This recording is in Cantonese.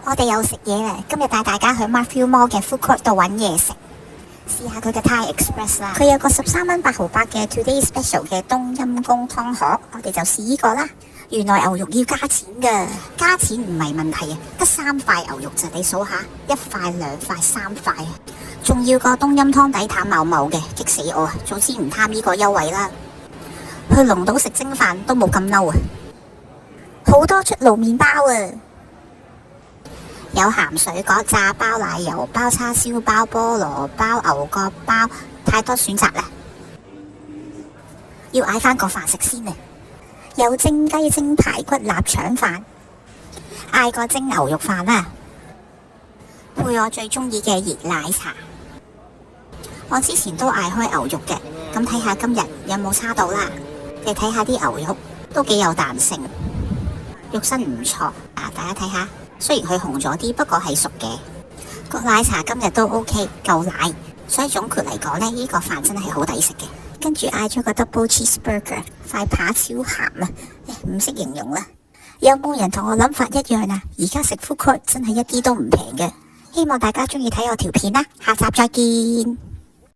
我哋又食嘢啦！今日帶大家去 Marfil Mall 嘅 Food Court 度揾嘢食，試下佢嘅 Thai Express 啦。佢有個13蚊8毫8嘅 Today Special 嘅冬陰功湯河，我哋就試呢個啦。原來牛肉要加錢㗎，加錢唔係問題啊，得3塊牛肉咋，你數下，1塊、2塊、3塊，仲要個冬陰湯底淡茂茂嘅，激死我啊！早知唔貪呢個優惠啦。去龍島食蒸飯都冇咁嬲啊！好多出爐麵包啊！有鹹水角、炸包、奶油包、叉燒包、菠蘿包、牛角包，太多選擇啦！要嗌返個飯食先啊！有蒸雞、蒸排骨、臘腸飯，嗌個蒸牛肉飯啦，配我最中意嘅熱奶茶。我之前都嗌開牛肉嘅，咁睇下今日有冇叉到啦。你睇下啲牛肉都幾有彈性，肉身唔錯啊！大家睇下。雖然佢紅咗啲，不過係熟嘅。個奶茶今日都 OK， 夠奶，所以總括嚟講呢，呢個飯真係好抵食嘅。跟住嗌咗個 double cheeseburger， 塊扒超鹹啊，唔識形容啦。有冇人同我諗法一樣啊？而家食 food court 真係一啲都唔平嘅。希望大家中意睇我條片啦，下集再見。